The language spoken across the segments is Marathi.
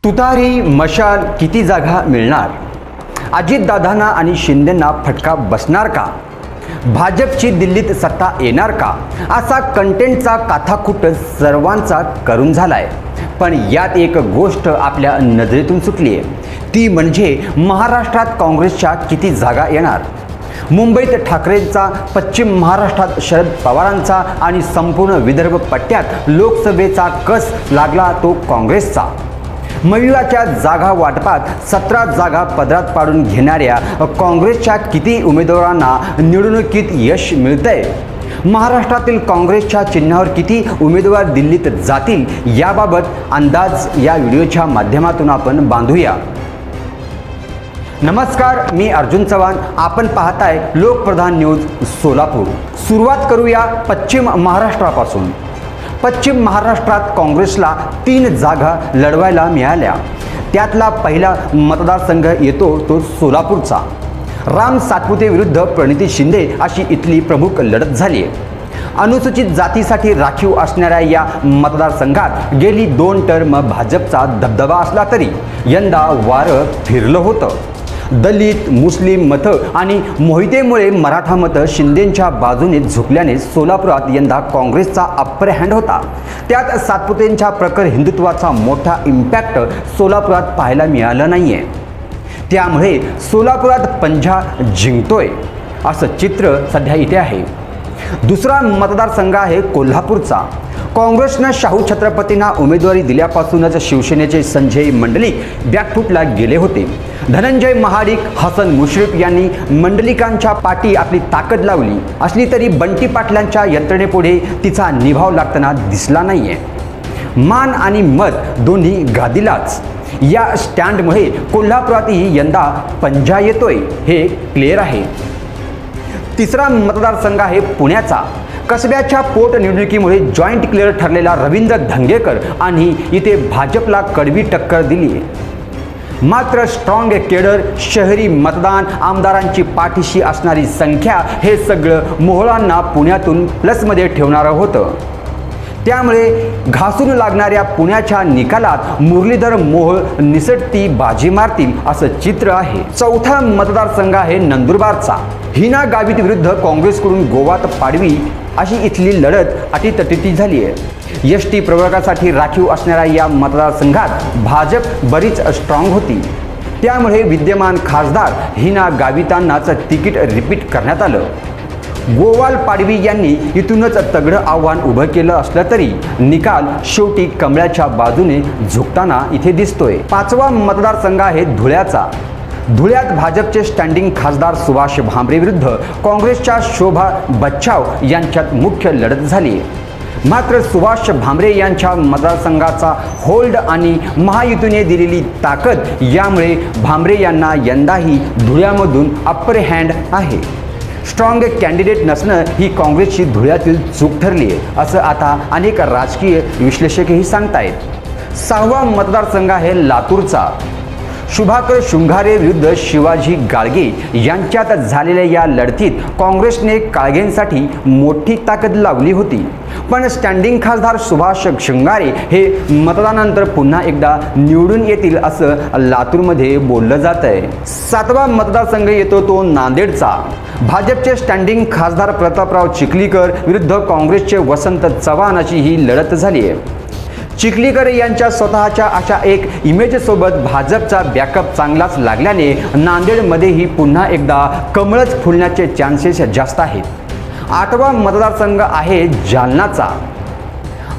तुतारी मशाल किती जागा मिळणार? अजितदादांना आणि शिंदेंना फटका बसणार का? भाजपची दिल्लीत सत्ता येणार का? असा कंटेंटचा काथाकूट सर्वांचा करून झालाय. पण यात एक गोष्ट आपल्या नजरेतून सुटली आहे, ती म्हणजे महाराष्ट्रात काँग्रेसच्या किती जागा येणार. मुंबईत ठाकरेंचा, पश्चिम महाराष्ट्रात शरद पवारांचा आणि संपूर्ण विदर्भ पट्ट्यात लोकसभेचा कस लागला तो काँग्रेसचा. मविवाच्या जागा वाटपात 17 जागा पदरात पाडून घेणाऱ्या काँग्रेसच्या किती उमेदवारांना निवडणुकीत यश मिळतंय? महाराष्ट्रातील काँग्रेसच्या चिन्हावर किती उमेदवार दिल्लीत जातील याबाबत अंदाज या व्हिडिओच्या माध्यमातून आपण बांधूया. नमस्कार, मी अर्जुन चव्हाण. आपण पाहताय लोकप्रधान न्यूज सोलापूर. सुरुवात करूया पश्चिम महाराष्ट्रापासून. पश्चिम महाराष्ट्रात काँग्रेसला 3 जागा लढवायला मिळाल्या. त्यातला पहिला मतदारसंघ येतो तो सोलापूरचा. राम सातपुते विरुद्ध प्रणिती शिंदे अशी इथली प्रमुख लढत झाली आहे. अनुसूचित जातीसाठी राखीव असणाऱ्या या मतदारसंघात गेली 2 टर्म भाजपचा दबदबा असला तरी यंदा वारं फिरलं होतं. दलित, मुस्लिम मतं आणि मोहितेमुळे मराठा मतं शिंदेंच्या बाजूने झुकल्याने सोलापुरात यंदा काँग्रेसचा अप्पर हँड होता. त्यात सातपुतेंच्या प्रखर हिंदुत्वाचा मोठा इम्पॅक्ट सोलापुरात पाहायला मिळालं नाहीये. त्यामुळे सोलापुरात पंजा जिंकतोय असं चित्र सध्या इथे आहे. दुसरा मतदारसंघ आहे कोल्हापूरचा. काँग्रेसनं शाहू छत्रपतींना उमेदवारी दिल्यापासूनच शिवसेनेचे संजय मंडलिक बॅकफूटला गेले होते. धनंजय महाडिक, हसन मुश्रीफ यांनी मंडलिकांच्या पाठी आपली ताकद लावली असली तरी बंटी पाटलांच्या यंत्रणेपुढे तिचा निभाव लागताना दिसला नाहीये. मान आणि मत दोन्ही गादीलाच. या स्टँडमुळे कोल्हापुरातही यंदा पंजा येतोय हे क्लिअर आहे. तिसरा मतदारसंघ आहे पुण्याचा. कसब्याच्या पोटनिवडणुकीमुळे जॉईंट क्लिअर ठरलेला रवींद्र धंगेकर आणि इथे भाजपला कडवी टक्कर दिली. मात्र स्ट्रॉंग केडर, शहरी मतदान, आमदारांची पाठीशी असणारी संख्या हे सगळं मोहळांना पुण्यातून प्लसमध्ये ठेवणारं होतं. त्यामुळे घासून लागणाऱ्या पुण्याच्या निकालात मुरलीधर मोहोळ निसटती बाजी मारतील असं चित्र आहे. चौथा मतदारसंघ आहे नंदुरबारचा. हिना गावित विरुद्ध काँग्रेसकडून गोवात पाडवी अशी इथली लढत अटीतटीची झाली आहे. एसटी प्रवर्गासाठी राखीव असणाऱ्या या मतदारसंघात भाजप बरीच स्ट्रॉंग होती. त्यामुळे विद्यमान खासदार हिना गावितांनाच तिकीट रिपीट करण्यात आलं. गोवाल पाडवी यांनी इथूनच तगडं आव्हान उभं केलं असलं तरी निकाल शेवटी कमळाच्या बाजूने झुकताना इथे दिसतोय. पाचवा मतदारसंघ आहे धुळ्याचा. धुळ्यात भाजपचे स्टँडिंग खासदार सुभाष भामरे विरुद्ध काँग्रेसच्या शोभा बच्छाव यांच्यात मुख्य लढत झाली. मात्र सुभाष भामरे यांच्या मतदारसंघाचा होल्ड आणि महायुतीने दिलेली ताकद यामुळे भामरे यांना यंदाही धुळ्यामधून अप्पर हँड आहे. स्ट्रॉंग कॅन्डिडेट नसणं ही काँग्रेसची धुळ्यातील चूक ठरली आहे असं आता अनेक राजकीय विश्लेषकही सांगतायत. सहावा मतदारसंघ आहे लातूरचा. शुभाकर शृंगारे विरुद्ध शिवाजी गाडगे यांच्यात झालेल्या या लढतीत काँग्रेसने गाडगेंसाठी मोठी ताकद लावली होती. पण स्टँडिंग खासदार सुभाष शृंगारे हे मतदानानंतर पुन्हा एकदा निवडून येतील असं लातूरमध्ये बोललं जात आहे. सातवा मतदारसंघ येतो तो नांदेडचा. भाजपचे स्टँडिंग खासदार प्रतापराव चिखलीकर विरुद्ध काँग्रेसचे वसंत चव्हाण अशी ही लढत झाली आहे. चिखलीकर यांच्या स्वतःच्या अशा एक इमेजसोबत भाजपचा बॅकअप चांगलाच लागल्याने नांदेडमध्येही पुन्हा एकदा कमळच फुलण्याचे चान्सेस जास्त आहेत. आठवा मतदारसंघ आहे जालनाचा.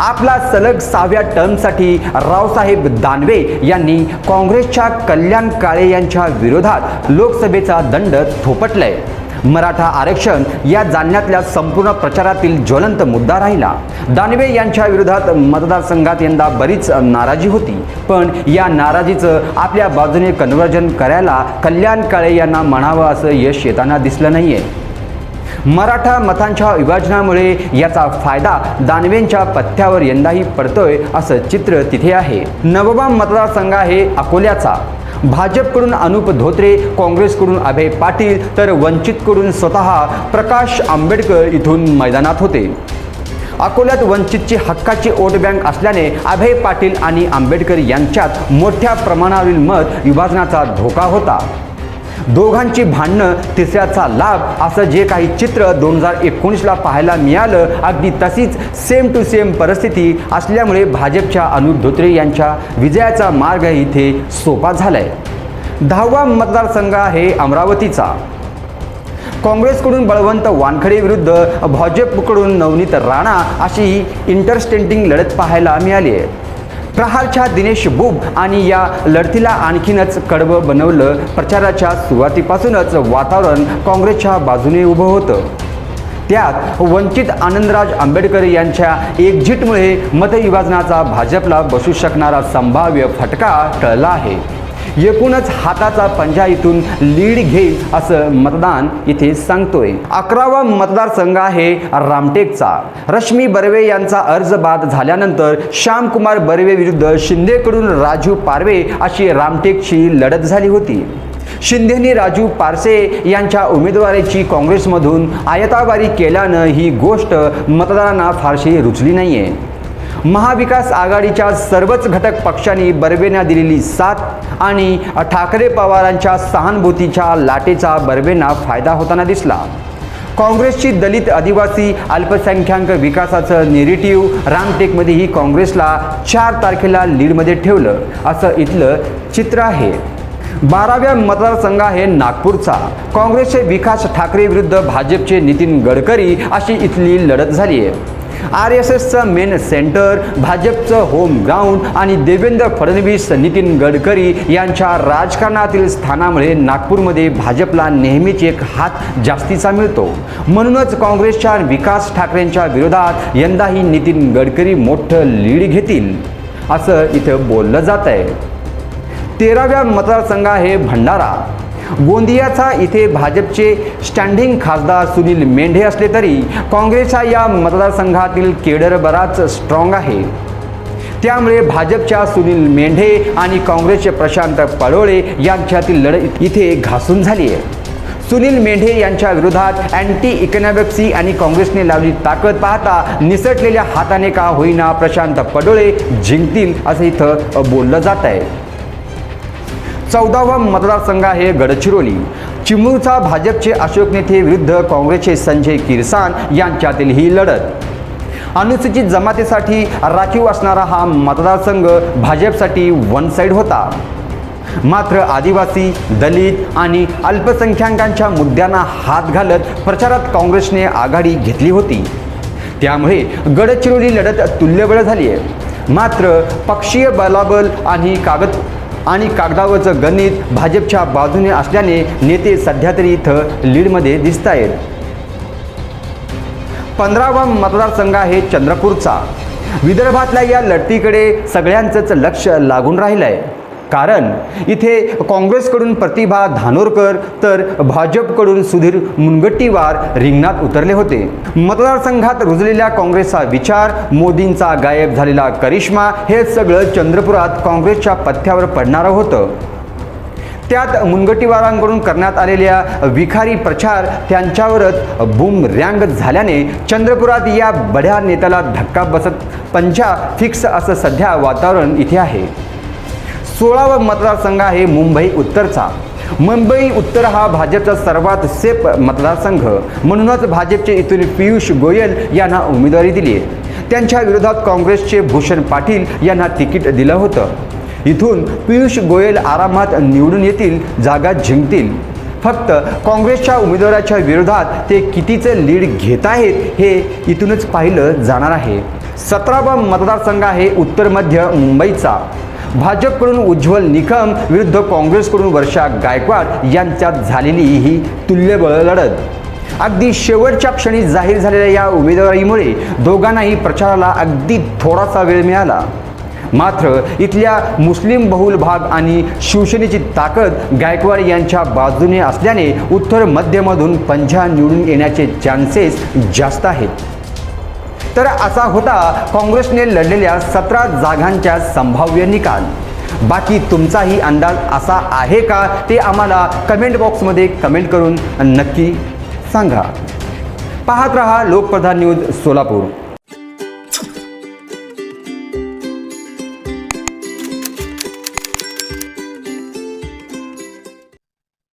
आपला सलग 6व्या टर्मसाठी रावसाहेब दानवे यांनी काँग्रेसच्या कल्याण काळे यांच्या विरोधात लोकसभेचा दंड थोपटलाय. मराठा आरक्षण या जालन्यातल्या संपूर्ण प्रचारातील ज्वलंत मुद्दा राहिला. दानवे यांच्या विरोधात मतदारसंघात यंदा बरीच नाराजी होती. पण या नाराजीचं आपल्या बाजूने कन्व्हर्जन करायला कल्याण काळे यांना म्हणावं असं यश येताना दिसलं नाहीये. मराठा मतांच्या विभाजनामुळे याचा फायदा दानवेंच्या पथ्यावर यंदाही पडतोय असं चित्र तिथे आहे. नववा मतदारसंघ आहे अकोल्याचा. भाजपकडून अनुप धोत्रे, काँग्रेसकडून अभय पाटील तर वंचितकडून स्वतः प्रकाश आंबेडकर इथून मैदानात होते. अकोल्यात वंचितची हक्काची वोट बँक असल्याने अभय पाटील आणि आंबेडकर यांच्यात मोठ्या प्रमाणावरील मत विभाजनाचा धोका होता. दोघांची भांडणं तिसऱ्याचा लाभ असं जे काही चित्र 2019ला पाहायला मिळालं, अगदी तशीच सेम टू सेम परिस्थिती असल्यामुळे भाजपच्या अनुप धोत्रे यांच्या विजयाचा मार्ग इथे सोपा झालाय. 10वा मतदारसंघ आहे अमरावतीचा. काँग्रेसकडून बळवंत वानखडे विरुद्ध भाजपकडून नवनीत राणा अशी इंटरस्टेंटिंग लढत पाहायला मिळाली आहे. प्रहारच्या दिनेश बुब आणि या लढतीला आणखीनच कडवं बनवलं. प्रचाराच्या सुरुवातीपासूनच वातावरण काँग्रेसच्या बाजूने उभं होतं. त्यात वंचित आनंदराज आंबेडकर यांच्या एक्झिटमुळे मतविभाजनाचा भाजपला बसू शकणारा संभाव्य फटका टळला आहे. एकूणच हाताचा पंजा इथून लीड घेईल असं मतदान इथे सांगतोय. 11वा मतदारसंघ आहे रामटेकचा. रश्मी बर्वे यांचा अर्ज बाद झाल्यानंतर श्यामकुमार बर्वे विरुद्ध शिंदेकडून राजू पारवे अशी रामटेकची लढत झाली होती. शिंदेंनी राजू पारसे यांच्या उमेदवारीची काँग्रेसमधून आयताबारी केल्यानं ही गोष्ट मतदारांना फारशी रुचली नाहीये. महाविकास आघाडीच्या सर्वच घटक पक्षांनी बर्वेंना दिलेली साथ आणि ठाकरे पवारांच्या सहानुभूतीच्या लाटेचा बर्वेंना फायदा होताना दिसला. काँग्रेसची दलित आदिवासी अल्पसंख्याक विकासाचं नेरेटिव्ह रामटेकमध्येही काँग्रेसला 4 तारखेला लीडमध्ये ठेवलं असं इथलं चित्र आहे. 12व्या मतदारसंघ आहे नागपूरचा. काँग्रेसचे विकास ठाकरे विरुद्ध भाजपचे नितीन गडकरी अशी इथली लढत झाली आहे. RSSचं मेन सेंटर, भाजपचं होम ग्राउंड आणि देवेंद्र फडणवीस नितीन गडकरी यांच्या राजकारणातील स्थानामुळे नागपूरमध्ये भाजपला नेहमीच एक हात जास्तीचा मिळतो. म्हणूनच काँग्रेसच्या विकास ठाकरेंच्या विरोधात यंदाही नितीन गडकरी मोठं लीड घेतील असं इथं बोललं जात आहे. 13व्या मतदारसंघ आहे भंडारा. गोंदियाचा इथे भाजपचे स्टँडिंग खासदार सुनील मेंढे असले तरी काँग्रेसच्या या मतदारसंघातील केडर बराच स्ट्रॉंग आहे. त्यामुळे भाजपच्या सुनील मेंढे आणि काँग्रेसचे प्रशांत पडोळे यांच्यातील लढत इथे घासून झाली आहे. सुनील मेंढे यांच्या विरोधात अँटी इकॉनॉमिक्सी आणि काँग्रेसने लावली ताकद पाहता निसटलेल्या हाताने का होईना प्रशांत पडोळे जिंकतील असं इथं बोललं जात आहे. 14वा मतदारसंघ आहे गडचिरोली. चिमूरचा भाजपचे अशोक नेते विरुद्ध काँग्रेसचे संजय किरसान यांच्यातील ही लढत. अनुसूचित जमातीसाठी राखीव असणारा हा मतदारसंघ भाजपसाठी वन साईड होता. मात्र आदिवासी, दलित आणि अल्पसंख्याकांच्या मुद्द्यांना हात घालत प्रचारात काँग्रेसने आघाडी घेतली होती. त्यामुळे गडचिरोली लढत तुल्यबळ झाली आहे. मात्र पक्षीय बलाबल आणि कागदावरचं गणित भाजपच्या बाजूने असल्याने नेते सध्या तरी इथं लीडमध्ये दिसत आहेत. 15वा मतदारसंघ आहे चंद्रपूरचा. विदर्भातल्या या लढतीकडे सगळ्यांचंच लक्ष लागून राहिलं आहे. कारण इथे काँग्रेसकडून प्रतिभा धानोरकर तर भाजपकडून सुधीर मुनगंटीवार रिंगणात उतरले होते. मतदारसंघात रुजलेल्या काँग्रेसचा विचार, मोदींचा गायब झालेला करिश्मा हे सगळं चंद्रपुरात काँग्रेसच्या पथ्यावर पडणारं होतं. त्यात मुनगंटीवारांकडून करण्यात आलेल्या विखारी प्रचार त्यांच्यावरच बूमरँग झाल्याने चंद्रपुरात या बड्या नेत्याला धक्का बसत पंजा फिक्स असं सध्या वातावरण इथे आहे. 16वा मतदारसंघ आहे मुंबई उत्तरचा. मुंबई उत्तर हा भाजपचा सर्वात सेफ मतदारसंघ. म्हणूनच भाजपचे इथून पियुष गोयल यांना उमेदवारी दिली आहे. त्यांच्या विरोधात काँग्रेसचे भूषण पाटील यांना तिकीट दिलं होतं. इथून पियुष गोयल आरामात निवडून येतील, जागा जिंकतील. फक्त काँग्रेसच्या उमेदवाराच्या विरोधात ते कितीचे लीड घेत आहेत हे इथूनच पाहिलं जाणार आहे. 17वा मतदारसंघ आहे उत्तर मध्य मुंबईचा. भाजपकडून उज्ज्वल निकम विरुद्ध काँग्रेसकडून वर्षा गायकवाड यांच्यात झालेली ही तुल्यबळ लढत. अगदी शेवटच्या क्षणी जाहीर झालेल्या या उमेदवारीमुळे दोघांनाही प्रचाराला अगदी थोडासा वेळ मिळाला. मात्र इथल्या मुस्लिम बहुल भाग आणि शिवसेनेची ताकद गायकवाड यांच्या बाजूने असल्याने उत्तर मध्यमधून पंजा निवडून येण्याचे चान्सेस जास्त आहेत. तर असा होता काँग्रेसने लढलेल्या 17 जागांच्या संभाव्य निकाल. बाकी तुमचाही अंदाज असा आहे का ते आम्हाला कमेंट बॉक्समध्ये कमेंट करून नक्की सांगा. पाहत रहा लोकप्रधान न्यूज सोलापूर.